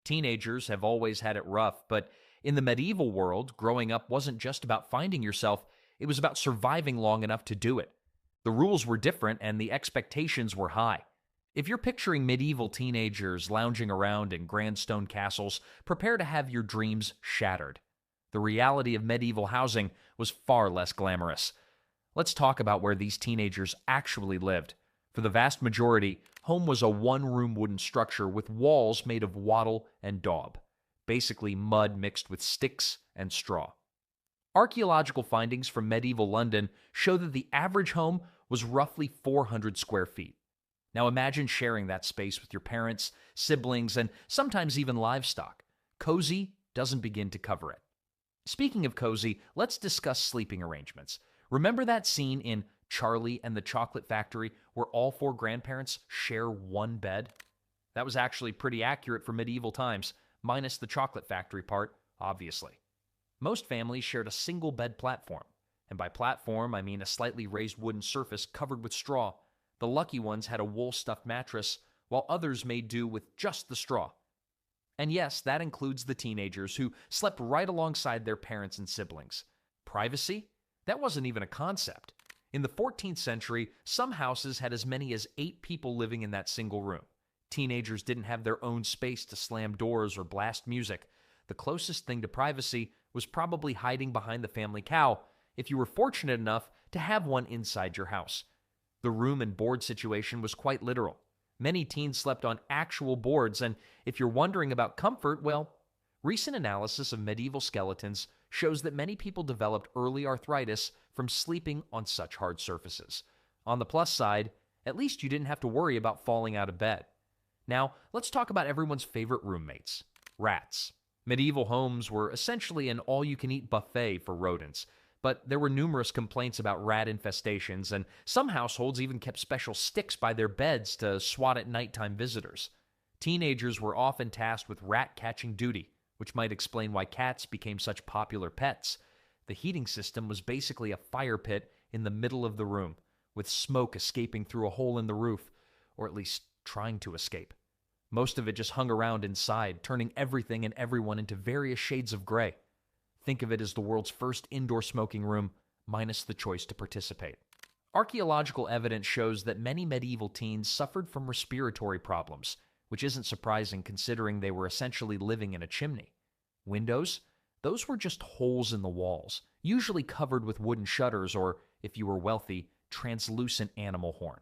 Teenagers have always had it rough, but in the medieval world, growing up wasn't just about finding yourself, it was about surviving long enough to do it. The rules were different and the expectations were high. If you're picturing medieval teenagers lounging around in grand stone castles, prepare to have your dreams shattered. The reality of medieval housing was far less glamorous. Let's talk about where these teenagers actually lived. For the vast majority, home was a one-room wooden structure with walls made of wattle and daub, basically mud mixed with sticks and straw. Archaeological findings from medieval London show that the average home was roughly 400 square feet. Now imagine sharing that space with your parents, siblings, and sometimes even livestock. Cozy doesn't begin to cover it. Speaking of cozy, let's discuss sleeping arrangements. Remember that scene in Charlie and the Chocolate Factory where all four grandparents share one bed? That was actually pretty accurate for medieval times, minus the chocolate factory part, obviously. Most families shared a single bed platform, and by platform I mean a slightly raised wooden surface covered with straw. The lucky ones had a wool-stuffed mattress, while others made do with just the straw. And yes, that includes the teenagers who slept right alongside their parents and siblings. Privacy? That wasn't even a concept. In the 14th century, some houses had as many as 8 people living in that single room. Teenagers didn't have their own space to slam doors or blast music. The closest thing to privacy was probably hiding behind the family cow, if you were fortunate enough to have one inside your house. The room and board situation was quite literal. Many teens slept on actual boards, and if you're wondering about comfort, well, recent analysis of medieval skeletons shows that many people developed early arthritis from sleeping on such hard surfaces. On the plus side, at least you didn't have to worry about falling out of bed. Now, let's talk about everyone's favorite roommates, rats. Medieval homes were essentially an all-you-can-eat buffet for rodents, but there were numerous complaints about rat infestations, and some households even kept special sticks by their beds to swat at nighttime visitors. Teenagers were often tasked with rat-catching duty, which might explain why cats became such popular pets. The heating system was basically a fire pit in the middle of the room, with smoke escaping through a hole in the roof, or at least trying to escape. Most of it just hung around inside, turning everything and everyone into various shades of gray. Think of it as the world's first indoor smoking room, minus the choice to participate. Archaeological evidence shows that many medieval teens suffered from respiratory problems, which isn't surprising considering they were essentially living in a chimney. Windows? Those were just holes in the walls, usually covered with wooden shutters or, if you were wealthy, translucent animal horn.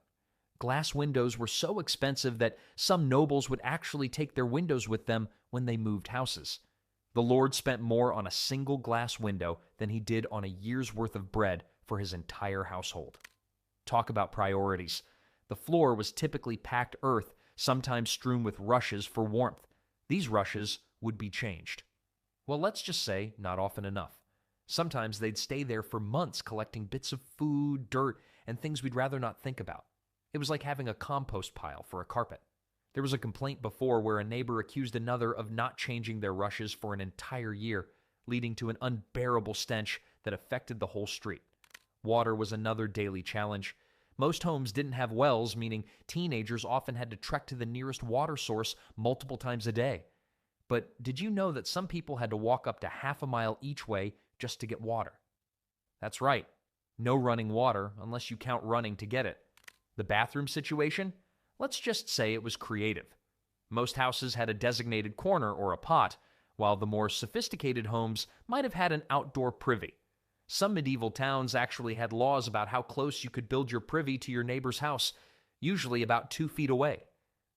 Glass windows were so expensive that some nobles would actually take their windows with them when they moved houses. The lord spent more on a single glass window than he did on a year's worth of bread for his entire household. Talk about priorities. The floor was typically packed earth, sometimes strewn with rushes for warmth. These rushes would be changed. Well, let's just say not often enough. Sometimes they'd stay there for months collecting bits of food, dirt, and things we'd rather not think about. It was like having a compost pile for a carpet. There was a complaint before where a neighbor accused another of not changing their rushes for an entire year, leading to an unbearable stench that affected the whole street. Water was another daily challenge. Most homes didn't have wells, meaning teenagers often had to trek to the nearest water source multiple times a day. But did you know that some people had to walk up to half a mile each way just to get water? That's right, no running water unless you count running to get it. The bathroom situation? Let's just say it was creative. Most houses had a designated corner or a pot, while the more sophisticated homes might have had an outdoor privy. Some medieval towns actually had laws about how close you could build your privy to your neighbor's house, usually about 2 feet away.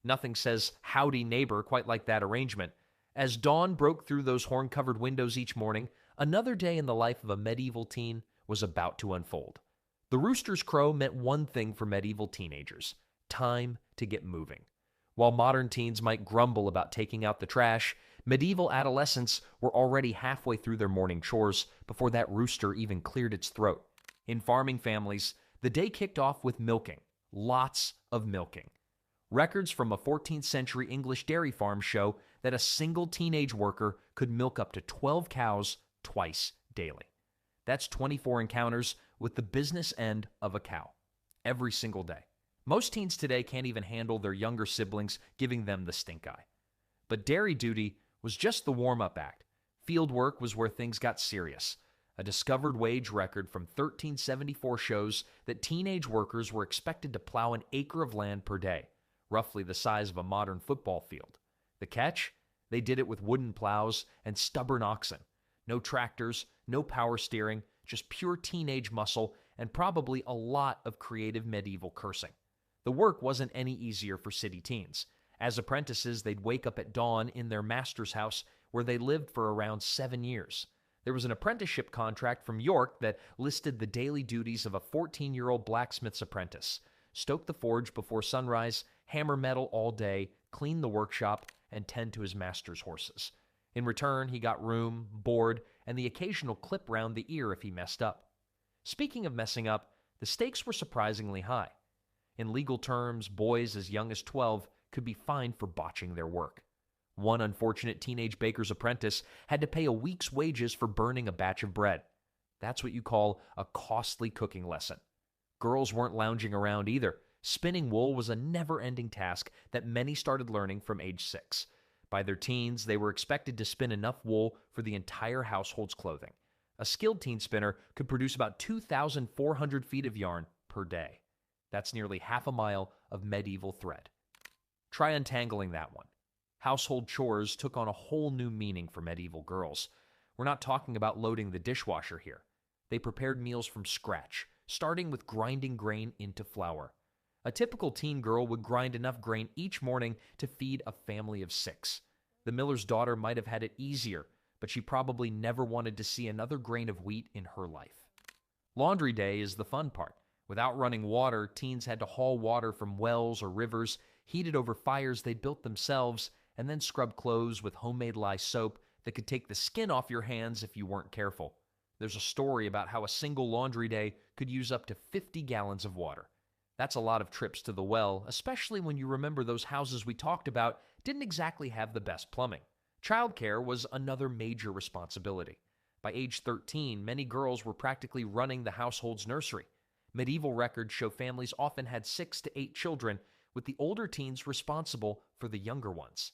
Nothing says howdy neighbor quite like that arrangement. As dawn broke through those horn-covered windows each morning, another day in the life of a medieval teen was about to unfold. The rooster's crow meant one thing for medieval teenagers: time to get moving. While modern teens might grumble about taking out the trash, medieval adolescents were already halfway through their morning chores before that rooster even cleared its throat. In farming families, the day kicked off with milking. Lots of milking. Records from a 14th century English dairy farm show that a single teenage worker could milk up to 12 cows twice daily. That's 24 encounters with the business end of a cow every single day. Most teens today can't even handle their younger siblings giving them the stink eye. But dairy duty was just the warm-up act. Field work was where things got serious. A discovered wage record from 1374 shows that teenage workers were expected to plow an acre of land per day, roughly the size of a modern football field. The catch? They did it with wooden plows and stubborn oxen. No tractors, no power steering, just pure teenage muscle and probably a lot of creative medieval cursing. The work wasn't any easier for city teens. As apprentices, they'd wake up at dawn in their master's house where they lived for around 7 years. There was an apprenticeship contract from York that listed the daily duties of a 14-year-old blacksmith's apprentice: stoke the forge before sunrise, hammer metal all day, clean the workshop, and tend to his master's horses. In return, he got room, board, and the occasional clip round the ear if he messed up. Speaking of messing up, the stakes were surprisingly high. In legal terms, boys as young as 12 could be fined for botching their work. One unfortunate teenage baker's apprentice had to pay a week's wages for burning a batch of bread. That's what you call a costly cooking lesson. Girls weren't lounging around either. Spinning wool was a never-ending task that many started learning from age 6. By their teens, they were expected to spin enough wool for the entire household's clothing. A skilled teen spinner could produce about 2,400 feet of yarn per day. That's nearly half a mile of medieval thread. Try untangling that one. Household chores took on a whole new meaning for medieval girls. We're not talking about loading the dishwasher here. They prepared meals from scratch, starting with grinding grain into flour. A typical teen girl would grind enough grain each morning to feed a family of 6. The miller's daughter might have had it easier, but she probably never wanted to see another grain of wheat in her life. Laundry day is the fun part. Without running water, teens had to haul water from wells or rivers, heat it over fires they'd built themselves, and then scrub clothes with homemade lye soap that could take the skin off your hands if you weren't careful. There's a story about how a single laundry day could use up to 50 gallons of water. That's a lot of trips to the well, especially when you remember those houses we talked about didn't exactly have the best plumbing. Childcare was another major responsibility. By age 13, many girls were practically running the household's nursery. Medieval records show families often had 6 to 8 children, with the older teens responsible for the younger ones.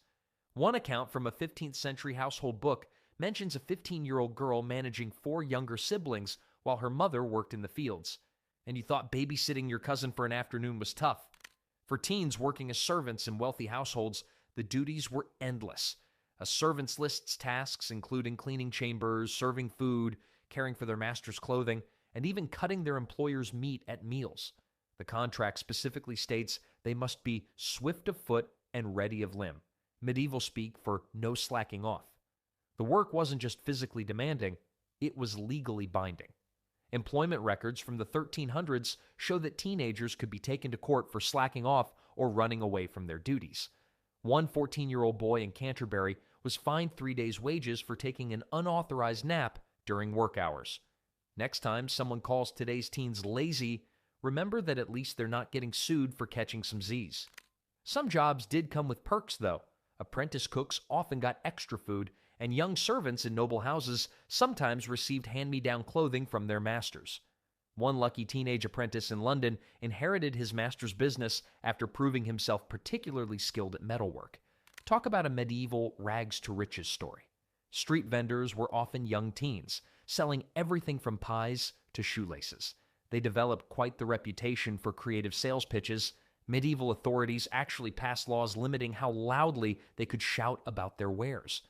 One account from a 15th century household book mentions a 15-year-old girl managing 4 younger siblings while her mother worked in the fields. And you thought babysitting your cousin for an afternoon was tough. For teens working as servants in wealthy households, the duties were endless. A servant's lists tasks including cleaning chambers, serving food, caring for their master's clothing, and even cutting their employer's meat at meals. The contract specifically states they must be swift of foot and ready of limb, medieval speak for no slacking off. The work wasn't just physically demanding, it was legally binding. Employment records from the 1300s show that teenagers could be taken to court for slacking off or running away from their duties. One 14-year-old boy in Canterbury was fined 3 days' wages for taking an unauthorized nap during work hours. Next time someone calls today's teens lazy, remember that at least they're not getting sued for catching some Z's. Some jobs did come with perks, though. Apprentice cooks often got extra food, and young servants in noble houses sometimes received hand-me-down clothing from their masters. One lucky teenage apprentice in London inherited his master's business after proving himself particularly skilled at metalwork. Talk about a medieval rags-to-riches story. Street vendors were often young teens, selling everything from pies to shoelaces. They developed quite the reputation for creative sales pitches. Medieval authorities actually passed laws limiting how loudly they could shout about their wares.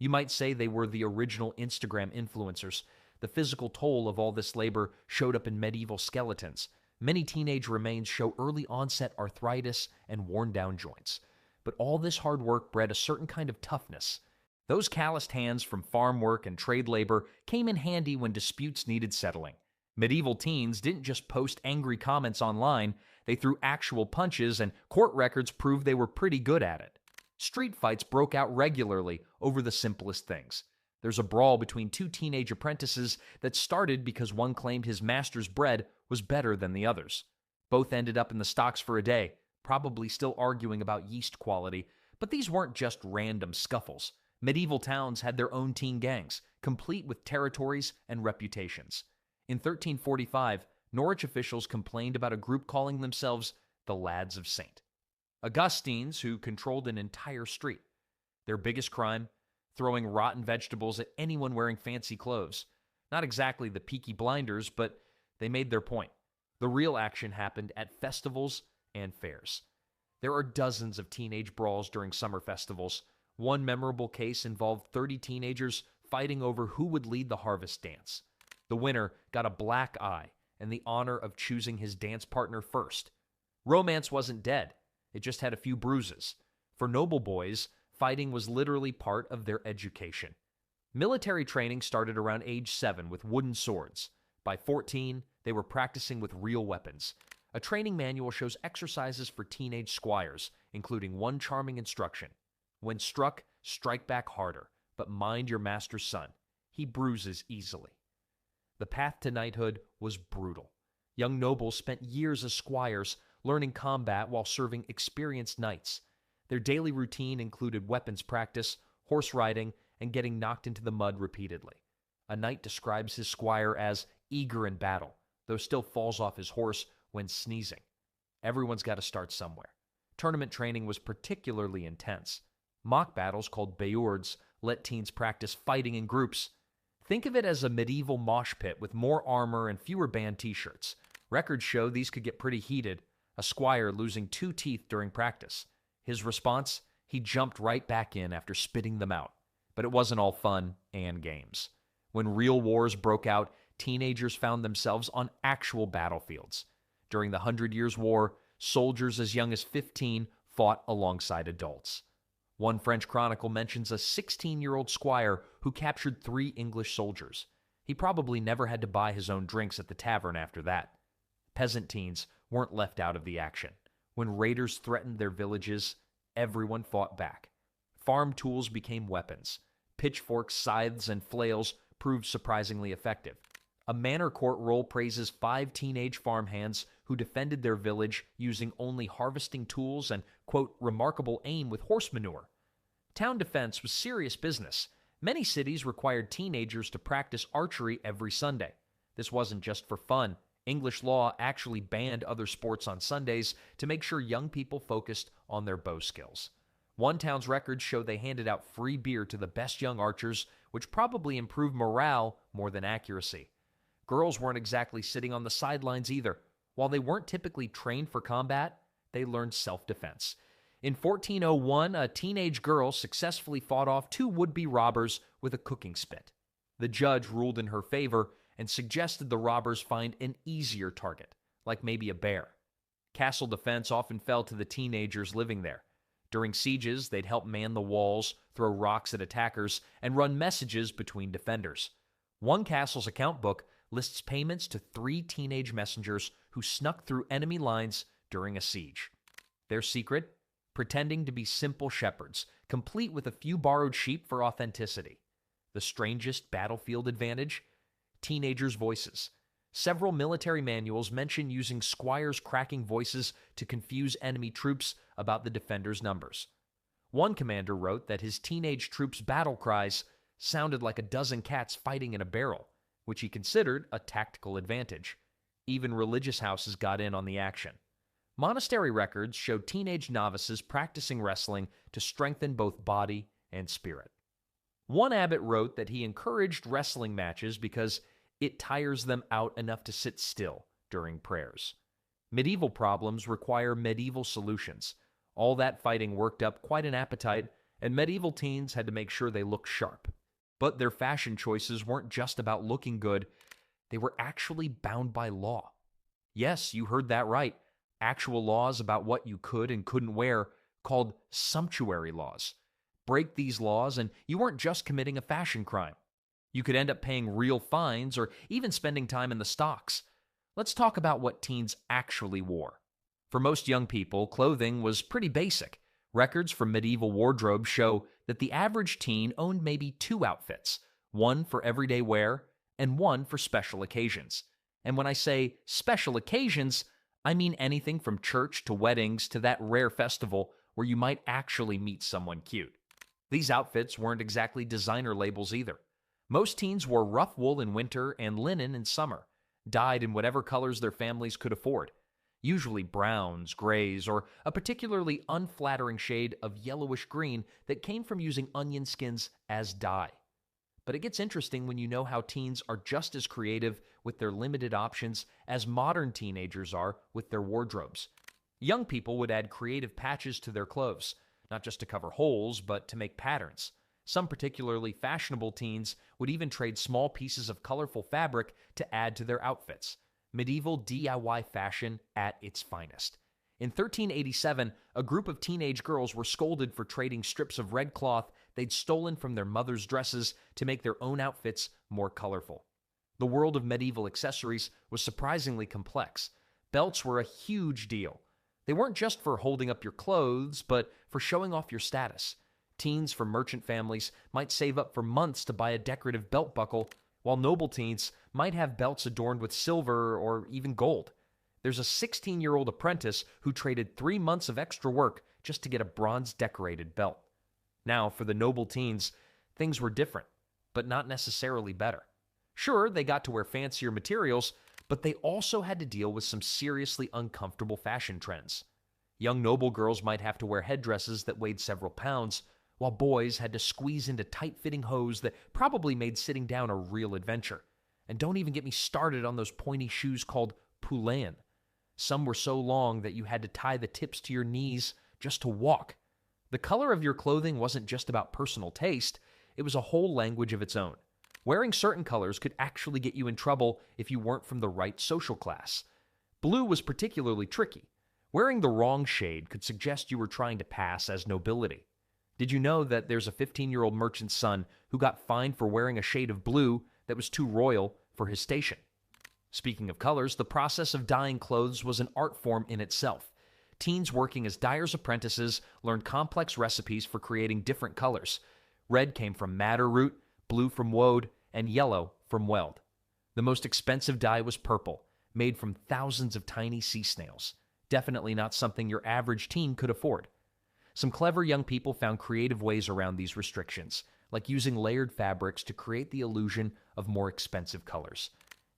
You might say they were the original Instagram influencers. The physical toll of all this labor showed up in medieval skeletons. Many teenage remains show early onset arthritis and worn-down joints. But all this hard work bred a certain kind of toughness. Those calloused hands from farm work and trade labor came in handy when disputes needed settling. Medieval teens didn't just post angry comments online, they threw actual punches, and court records proved they were pretty good at it. Street fights broke out regularly over the simplest things. There's a brawl between 2 teenage apprentices that started because one claimed his master's bread was better than the other's. Both ended up in the stocks for a day, probably still arguing about yeast quality, but these weren't just random scuffles. Medieval towns had their own teen gangs, complete with territories and reputations. In 1345, Norwich officials complained about a group calling themselves the Lads of Saint. Augustines, who controlled an entire street. Their biggest crime? Throwing rotten vegetables at anyone wearing fancy clothes. Not exactly the Peaky Blinders, but they made their point. The real action happened at festivals and fairs. There are dozens of teenage brawls during summer festivals. One memorable case involved 30 teenagers fighting over who would lead the harvest dance. The winner got a black eye and the honor of choosing his dance partner first. Romance wasn't dead. It just had a few bruises. For noble boys, fighting was literally part of their education. Military training started around age 7 with wooden swords. By 14, they were practicing with real weapons. A training manual shows exercises for teenage squires, including one charming instruction. When struck, strike back harder, but mind your master's son. He bruises easily. The path to knighthood was brutal. Young nobles spent years as squires, learning combat while serving experienced knights. Their daily routine included weapons practice, horse riding, and getting knocked into the mud repeatedly. A knight describes his squire as eager in battle, though still falls off his horse when sneezing. Everyone's got to start somewhere. Tournament training was particularly intense. Mock battles called beurds let teens practice fighting in groups. Think of it as a medieval mosh pit with more armor and fewer band t-shirts. Records show these could get pretty heated, a squire losing 2 teeth during practice. His response? He jumped right back in after spitting them out. But it wasn't all fun and games. When real wars broke out, teenagers found themselves on actual battlefields. During the 100 Years' War, soldiers as young as 15 fought alongside adults. One French chronicle mentions a 16-year-old squire who captured 3 English soldiers. He probably never had to buy his own drinks at the tavern after that. Peasant teens weren't left out of the action. When raiders threatened their villages, everyone fought back. Farm tools became weapons. Pitchforks, scythes, and flails proved surprisingly effective. A manor court roll praises 5 teenage farmhands who defended their village using only harvesting tools and, quote, remarkable aim with horse manure. Town defense was serious business. Many cities required teenagers to practice archery every Sunday. This wasn't just for fun. English law actually banned other sports on Sundays to make sure young people focused on their bow skills. One town's records show they handed out free beer to the best young archers, which probably improved morale more than accuracy. Girls weren't exactly sitting on the sidelines either. While they weren't typically trained for combat, they learned self-defense. In 1401, a teenage girl successfully fought off 2 would-be robbers with a cooking spit. The judge ruled in her favor and suggested the robbers find an easier target, like maybe a bear. Castle defense often fell to the teenagers living there. During sieges, they'd help man the walls, throw rocks at attackers, and run messages between defenders. One castle's account book lists payments to 3 teenage messengers who snuck through enemy lines during a siege. Their secret? Pretending to be simple shepherds, complete with a few borrowed sheep for authenticity. The strangest battlefield advantage? Teenagers' voices. Several military manuals mention using squires' cracking voices to confuse enemy troops about the defenders' numbers. One commander wrote that his teenage troops' battle cries sounded like a dozen cats fighting in a barrel, which he considered a tactical advantage. Even religious houses got in on the action. Monastery records show teenage novices practicing wrestling to strengthen both body and spirit. One abbot wrote that he encouraged wrestling matches because it tires them out enough to sit still during prayers. Medieval problems require medieval solutions. All that fighting worked up quite an appetite, and medieval teens had to make sure they looked sharp. But their fashion choices weren't just about looking good. They were actually bound by law. Yes, you heard that right. Actual laws about what you could and couldn't wear, called sumptuary laws. Break these laws, and you weren't just committing a fashion crime. You could end up paying real fines or even spending time in the stocks. Let's talk about what teens actually wore. For most young people, clothing was pretty basic. Records from medieval wardrobes show that the average teen owned maybe 2 outfits, one for everyday wear and one for special occasions. And when I say special occasions, I mean anything from church to weddings to that rare festival where you might actually meet someone cute. These outfits weren't exactly designer labels either. Most teens wore rough wool in winter and linen in summer, dyed in whatever colors their families could afford. usually browns, grays, or a particularly unflattering shade of yellowish green that came from using onion skins as dye. But it gets interesting when you know how teens are just as creative with their limited options as modern teenagers are with their wardrobes. Young people would add creative patches to their clothes, not just to cover holes, but to make patterns. Some particularly fashionable teens would even trade small pieces of colorful fabric to add to their outfits. Medieval DIY fashion at its finest. In 1387, a group of teenage girls were scolded for trading strips of red cloth they'd stolen from their mother's dresses to make their own outfits more colorful. The world of medieval accessories was surprisingly complex. Belts were a huge deal. They weren't just for holding up your clothes, but for showing off your status. Teens from merchant families might save up for months to buy a decorative belt buckle, while noble teens might have belts adorned with silver or even gold. There's a 16-year-old apprentice who traded 3 months of extra work just to get a bronze-decorated belt. Now, for the noble teens, things were different, but not necessarily better. Sure, they got to wear fancier materials, but they also had to deal with some seriously uncomfortable fashion trends. Young noble girls might have to wear headdresses that weighed several pounds, while boys had to squeeze into tight-fitting hose that probably made sitting down a real adventure. And don't even get me started on those pointy shoes called poulain. Some were so long that you had to tie the tips to your knees just to walk. The color of your clothing wasn't just about personal taste, it was a whole language of its own. Wearing certain colors could actually get you in trouble if you weren't from the right social class. Blue was particularly tricky. Wearing the wrong shade could suggest you were trying to pass as nobility. Did you know that there's a 15-year-old merchant's son who got fined for wearing a shade of blue that was too royal for his station? Speaking of colors, the process of dyeing clothes was an art form in itself. Teens working as dyers' apprentices learned complex recipes for creating different colors. Red came from madder root, blue from woad, and yellow from weld. The most expensive dye was purple, made from thousands of tiny sea snails. Definitely not something your average teen could afford. Some clever young people found creative ways around these restrictions, like using layered fabrics to create the illusion of more expensive colors.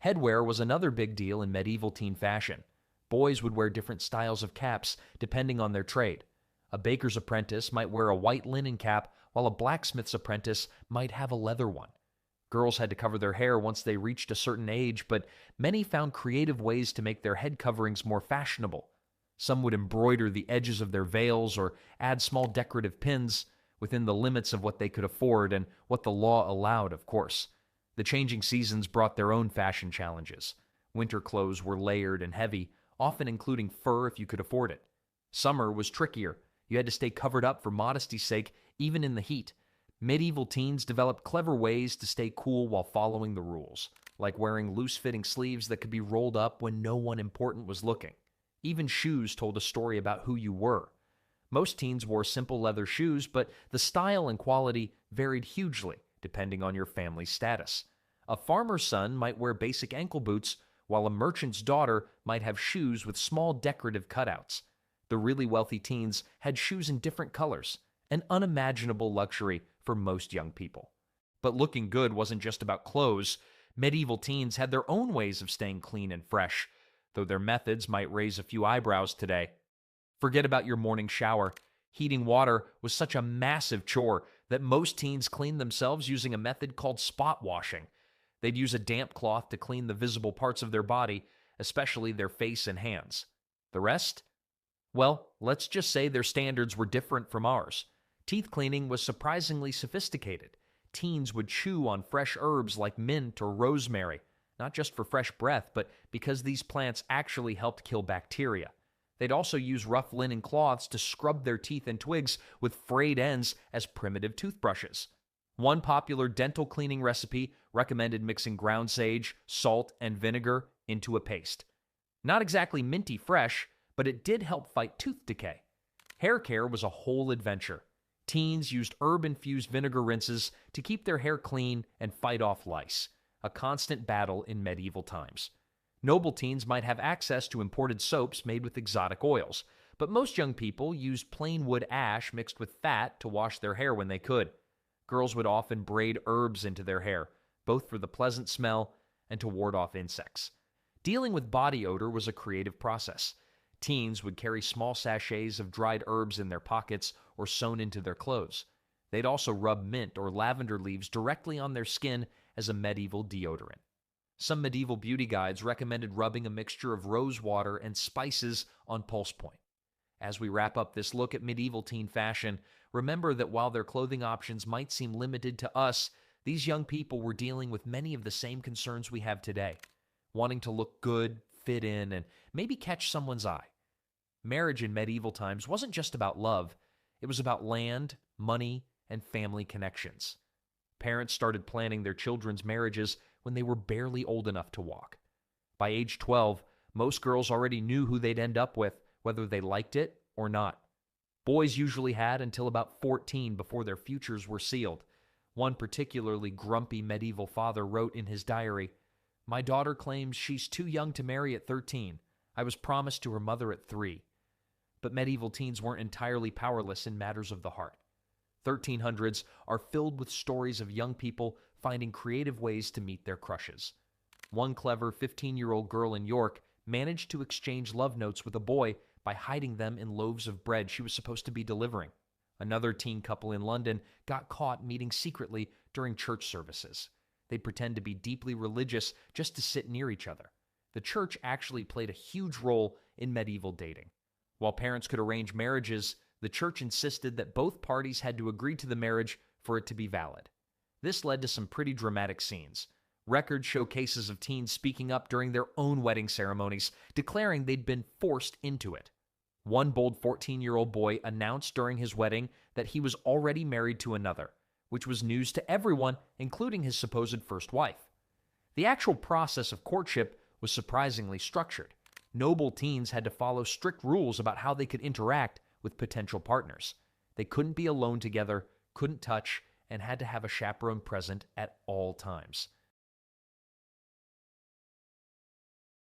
Headwear was another big deal in medieval teen fashion. Boys would wear different styles of caps depending on their trade. A baker's apprentice might wear a white linen cap, while a blacksmith's apprentice might have a leather one. Girls had to cover their hair once they reached a certain age, but many found creative ways to make their head coverings more fashionable. Some would embroider the edges of their veils or add small decorative pins within the limits of what they could afford and what the law allowed, of course. The changing seasons brought their own fashion challenges. Winter clothes were layered and heavy, often including fur if you could afford it. Summer was trickier. You had to stay covered up for modesty's sake, even in the heat. Medieval teens developed clever ways to stay cool while following the rules, like wearing loose-fitting sleeves that could be rolled up when no one important was looking. Even shoes told a story about who you were. Most teens wore simple leather shoes, but the style and quality varied hugely depending on your family's status. A farmer's son might wear basic ankle boots, while a merchant's daughter might have shoes with small decorative cutouts. The really wealthy teens had shoes in different colors, an unimaginable luxury for most young people. But looking good wasn't just about clothes. Medieval teens had their own ways of staying clean and fresh, though their methods might raise a few eyebrows today. Forget about your morning shower. Heating water was such a massive chore that most teens cleaned themselves using a method called spot washing. They'd use a damp cloth to clean the visible parts of their body, especially their face and hands. The rest? Well, let's just say their standards were different from ours. Teeth cleaning was surprisingly sophisticated. Teens would chew on fresh herbs like mint or rosemary, not just for fresh breath, but because these plants actually helped kill bacteria. They'd also use rough linen cloths to scrub their teeth and twigs with frayed ends as primitive toothbrushes. One popular dental cleaning recipe recommended mixing ground sage, salt, and vinegar into a paste. Not exactly minty fresh, but it did help fight tooth decay. Hair care was a whole adventure. Teens used herb-infused vinegar rinses to keep their hair clean and fight off lice, a constant battle in medieval times. Noble teens might have access to imported soaps made with exotic oils, but most young people used plain wood ash mixed with fat to wash their hair when they could. Girls would often braid herbs into their hair, both for the pleasant smell and to ward off insects. Dealing with body odor was a creative process. Teens would carry small sachets of dried herbs in their pockets or sewn into their clothes. They'd also rub mint or lavender leaves directly on their skin as a medieval deodorant. Some medieval beauty guides recommended rubbing a mixture of rose water and spices on pulse point. As we wrap up this look at medieval teen fashion, remember that while their clothing options might seem limited to us, these young people were dealing with many of the same concerns we have today, wanting to look good, fit in, and maybe catch someone's eye. Marriage in medieval times wasn't just about love, it was about land, money, and family connections. Parents started planning their children's marriages when they were barely old enough to walk. By age 12, most girls already knew who they'd end up with, whether they liked it or not. Boys usually had until about 14 before their futures were sealed. One particularly grumpy medieval father wrote in his diary, "My daughter claims she's too young to marry at 13. I was promised to her mother at 3. But medieval teens weren't entirely powerless in matters of the heart. 1300s are filled with stories of young people finding creative ways to meet their crushes. One clever 15-year-old girl in York managed to exchange love notes with a boy by hiding them in loaves of bread she was supposed to be delivering. Another teen couple in London got caught meeting secretly during church services. They'd pretend to be deeply religious just to sit near each other. The church actually played a huge role in medieval dating. While parents could arrange marriages, the church insisted that both parties had to agree to the marriage for it to be valid. This led to some pretty dramatic scenes. Records show cases of teens speaking up during their own wedding ceremonies, declaring they'd been forced into it. One bold 14-year-old boy announced during his wedding that he was already married to another, which was news to everyone, including his supposed first wife. The actual process of courtship was surprisingly structured. Noble teens had to follow strict rules about how they could interact with potential partners. They couldn't be alone together, couldn't touch, and had to have a chaperone present at all times.